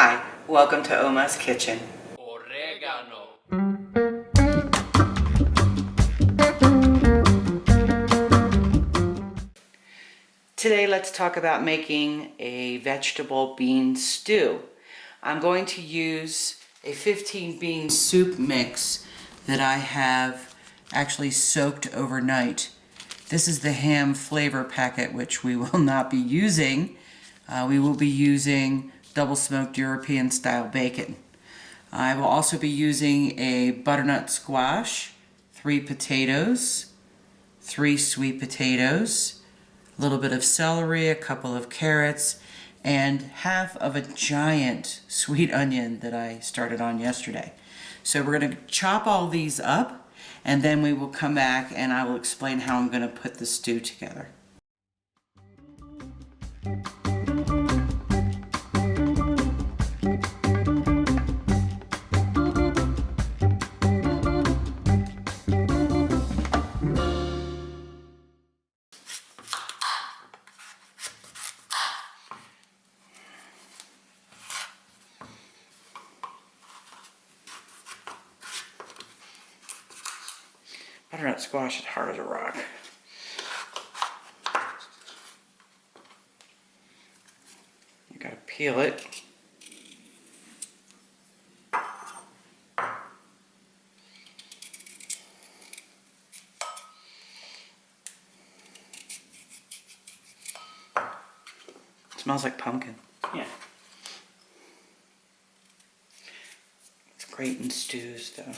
Hi, welcome to Oma's Kitchen. Oregano. Today let's talk about making a vegetable bean stew. I'm going to use a 15 bean soup mix that I have actually soaked overnight. This is the ham flavor packet, which we will not be using. We will be using double smoked European style bacon. I will also be using a butternut squash, 3 potatoes, 3 sweet potatoes, a little bit of celery, a couple of carrots, and half of a giant sweet onion that I started on yesterday. So we're going to chop all these up, and then we will come back and I will explain how I'm going to put the stew together. Butternut squash is hard as a rock. You gotta peel it. It smells like pumpkin. Yeah. It's great in stews though.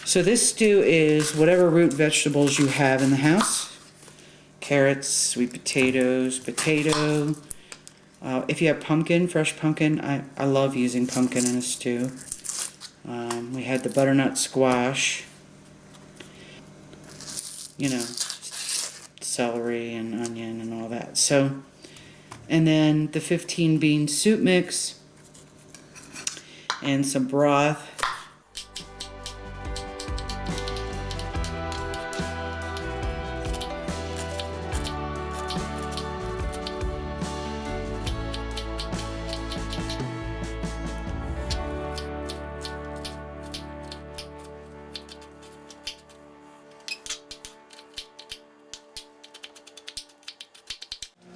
So this stew is whatever root vegetables you have in the house. Carrots, sweet potatoes, potato. If you have pumpkin, fresh pumpkin, I love using pumpkin in a stew. We had the butternut squash. You know, celery and onion and all that. So, and then the 15 bean soup mix and some broth.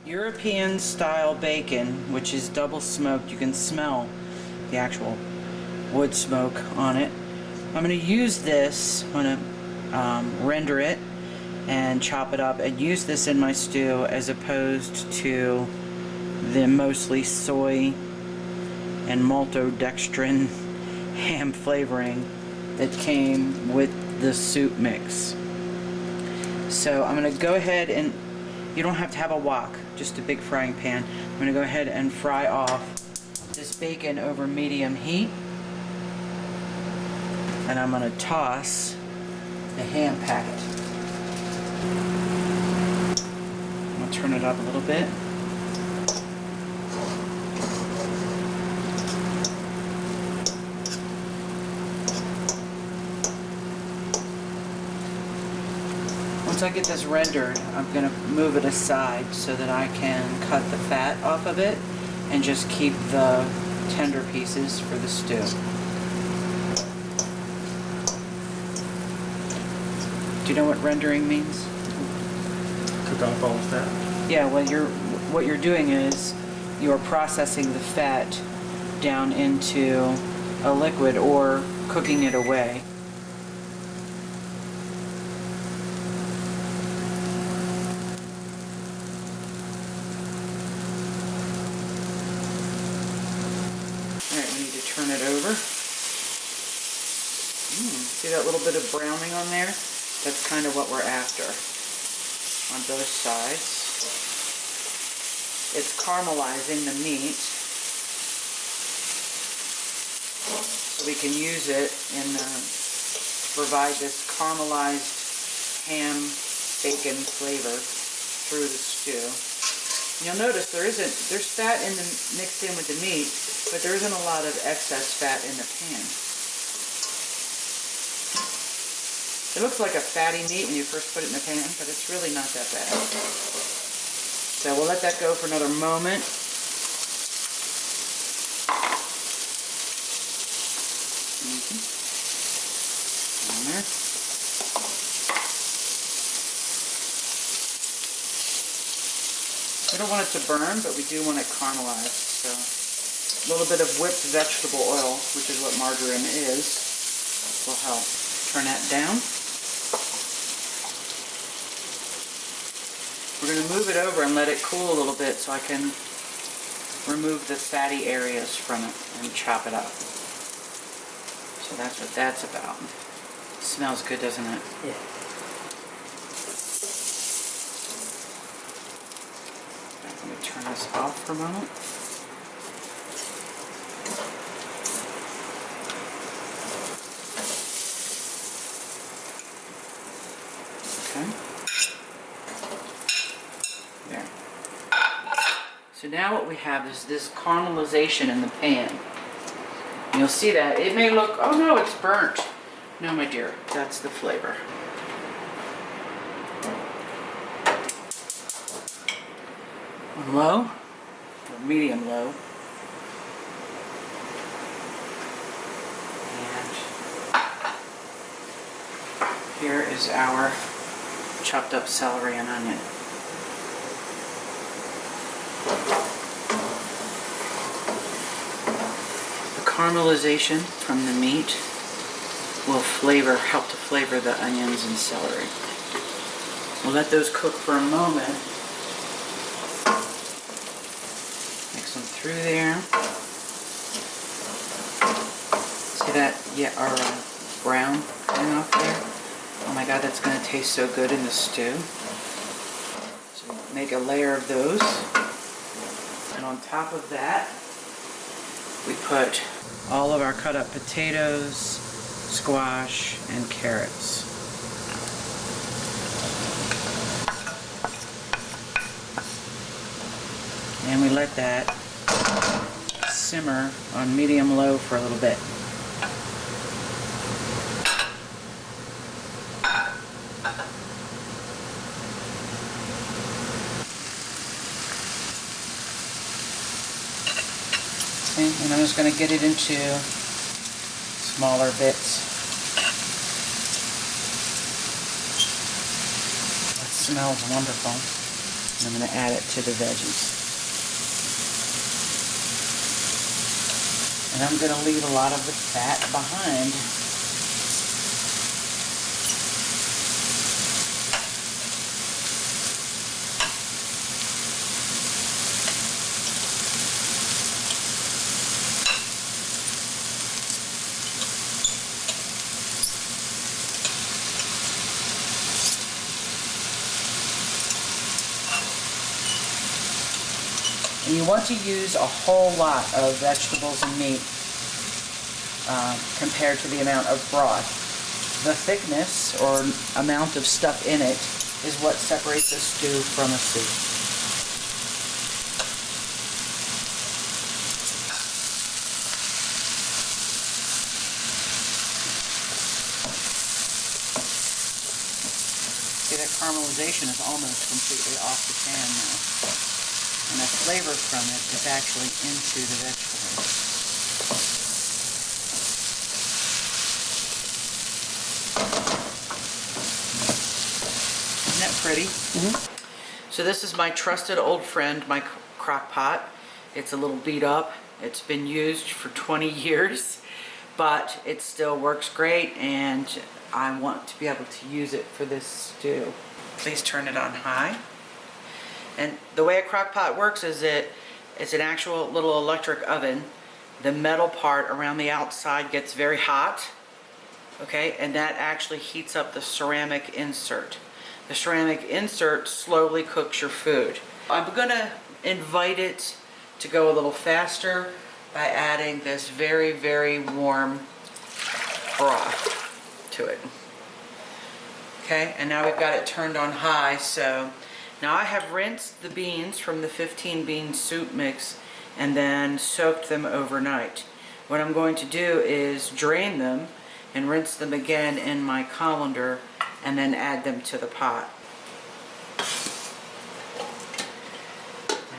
European style bacon, which is double smoked. You can smell the actual wood smoke on it. I'm going to use this, I'm going to render it and chop it up and use this in my stew as opposed to the mostly soy and maltodextrin ham flavoring that came with the soup mix. So I'm going to go ahead and, you don't have to have a wok, just a big frying pan. I'm going to go ahead and fry off this bacon over medium heat. And I'm going to toss the ham packet. I'm going to turn it up a little bit. Once I get this rendered, I'm going to move it aside so that I can cut the fat off of it and just keep the tender pieces for the stew. Do you know what rendering means? Cook off all the fat. Yeah, well, what you're doing is you're processing the fat down into a liquid or cooking it away. Alright, we need to turn it over. See that little bit of browning on there? That's kind of what we're after on both sides. It's caramelizing the meat so we can use it and provide this caramelized ham bacon flavor through the stew. You'll notice there's fat mixed in with the meat, but there isn't a lot of excess fat in the pan. It looks like a fatty meat when you first put it in the pan, but it's really not that bad. So we'll let that go for another moment. On there. We don't want it to burn, but we do want it caramelized. So a little bit of whipped vegetable oil, which is what margarine is, will help. Turn that down. We're going to move it over and let it cool a little bit so I can remove the fatty areas from it and chop it up. So that's what that's about. It smells good, doesn't it? Yeah. I'm going to turn this off for a moment. Okay. There. So now what we have is this caramelization in the pan. You'll see that. It may look, oh no, it's burnt. No, my dear, that's the flavor. On low, or medium low. And here is our chopped up celery and onion. The caramelization from the meat will help to flavor the onions and celery. We'll let those cook for a moment. Mix them through there. See that? Yeah, our brown coming off there. Oh my God, that's gonna taste so good in the stew. So make a layer of those. And on top of that, we put all of our cut up potatoes, squash, and carrots. And we let that simmer on medium-low for a little bit. Okay, and I'm just going to get it into smaller bits. That smells wonderful. And I'm going to add it to the veggies. And I'm going to leave a lot of the fat behind. And you want to use a whole lot of vegetables and meat compared to the amount of broth. The thickness or amount of stuff in it is what separates a stew from a soup. See, that caramelization is almost completely off the pan now. And the flavor from it is actually into the vegetables. Isn't that pretty? Mm-hmm. So this is my trusted old friend, my Crockpot. It's a little beat up. It's been used for 20 years, but it still works great, and I want to be able to use it for this stew. Please turn it on high. And the way a Crockpot works is it's an actual little electric oven. The metal part around the outside gets very hot, okay, and that actually heats up the ceramic insert. The ceramic insert slowly cooks your food. I'm gonna invite it to go a little faster by adding this very, very warm broth to it. Okay, and now we've got it turned on high, so now I have rinsed the beans from the 15 bean soup mix and then soaked them overnight. What I'm going to do is drain them and rinse them again in my colander and then add them to the pot.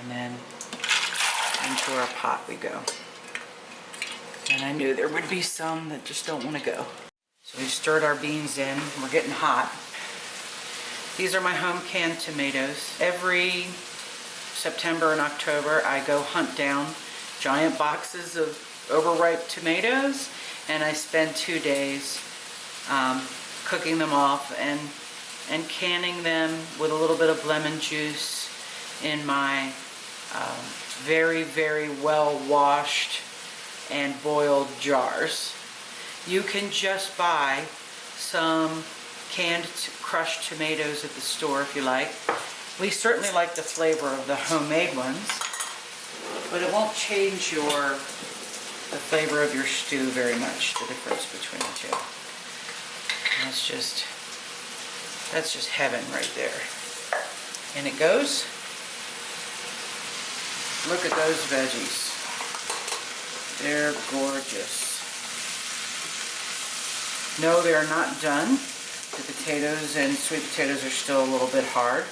And then into our pot we go. And I knew there would be some that just don't want to go. So we've stirred our beans in. We're getting hot. These are my home canned tomatoes. Every September and October I go hunt down giant boxes of overripe tomatoes, and I spend 2 days cooking them off and canning them with a little bit of lemon juice in my very, very well washed and boiled jars. You can just buy some canned crushed tomatoes at the store if you like. We certainly like the flavor of the homemade ones, but it won't change the flavor of your stew very much, the difference between the two. And that's just heaven right there. And it goes. Look at those veggies. They're gorgeous. No, they are not done. The potatoes and sweet potatoes are still a little bit hard.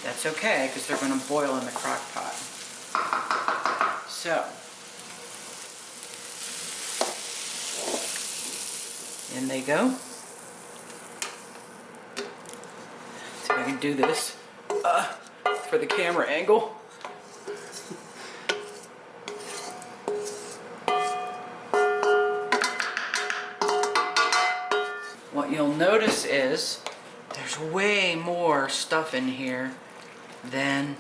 That's okay, because they're going to boil in the crock pot. So, in they go. See if I can do this for the camera angle. What you'll notice is there's way more stuff in here than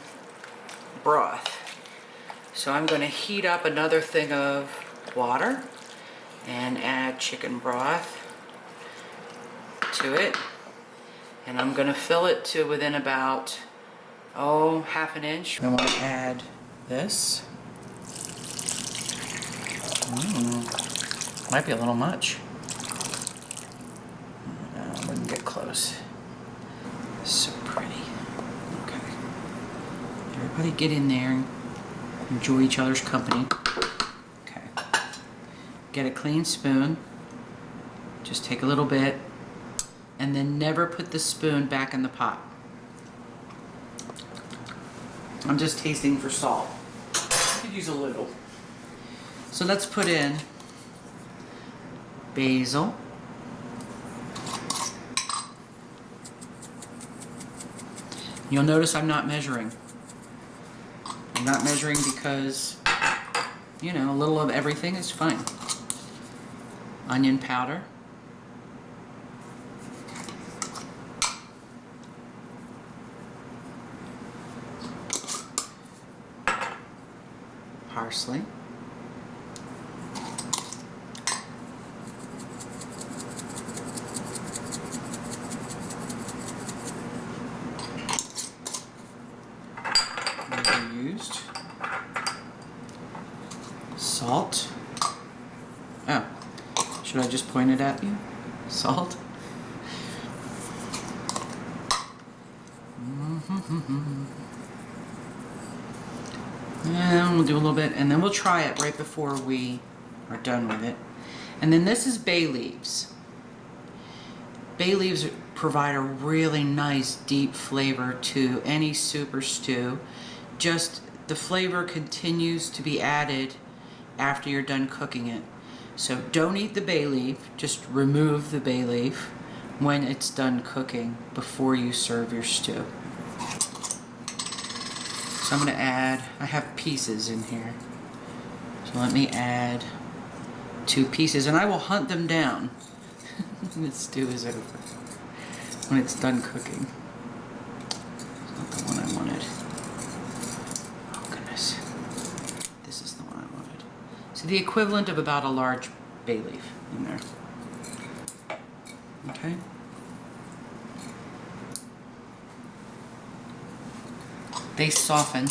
broth. So I'm going to heat up another thing of water and add chicken broth. to it. And I'm gonna fill it to within about, half an inch. I want to add this. Might be a little much. I wouldn't get close. So pretty. Okay. Everybody get in there and enjoy each other's company. Okay. Get a clean spoon. Just take a little bit. And then never put the spoon back in the pot. I'm just tasting for salt. I could use a little. So let's put in basil. You'll notice I'm not measuring. I'm not measuring because, you know, a little of everything is fine. Onion powder. Parsley. Used. Salt. Oh, should I just point it at you? Salt. And we'll do a little bit, and then we'll try it right before we are done with it. And then this is bay leaves. Bay leaves provide a really nice deep flavor to any soup or stew. Just the flavor continues to be added after you're done cooking it. So don't eat the bay leaf, just remove the bay leaf when it's done cooking before you serve your stew. So I'm going to add, I have pieces in here. So let me add 2 pieces, and I will hunt them down when the stew is over, when it's done cooking. It's not the one I wanted. Oh goodness. This is the one I wanted. So the equivalent of about a large bay leaf in there. Okay. They soften.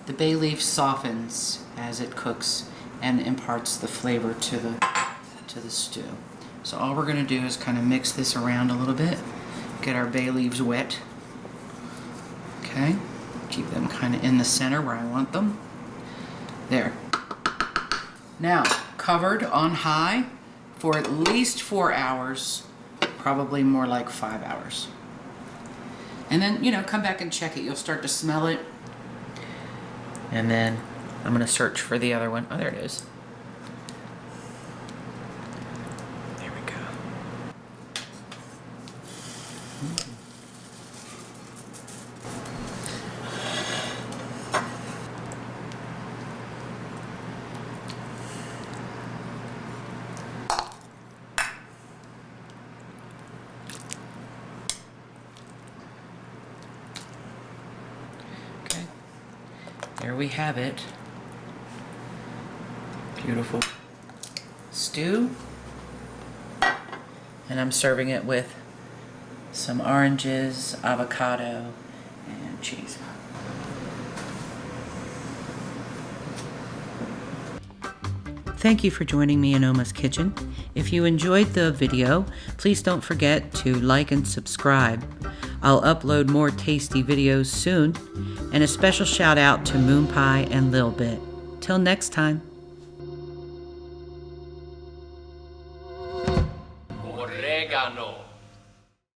The bay leaf softens as it cooks and imparts the flavor to the stew. So all we're going to do is kind of mix this around a little bit, get our bay leaves wet. Okay, keep them kind of in the center where I want them. There. Now, covered on high for at least 4 hours, probably more like 5 hours. And then, you know, come back and check it. You'll start to smell it. And then I'm going to search for the other one. Oh, there it is. There we go. There we have it. Beautiful stew. And I'm serving it with some oranges, avocado, and cheese. Thank you for joining me in Oma's Kitchen. If you enjoyed the video, please don't forget to like and subscribe. I'll upload more tasty videos soon, and a special shout out to Moon Pie and Lil Bit. Till next time.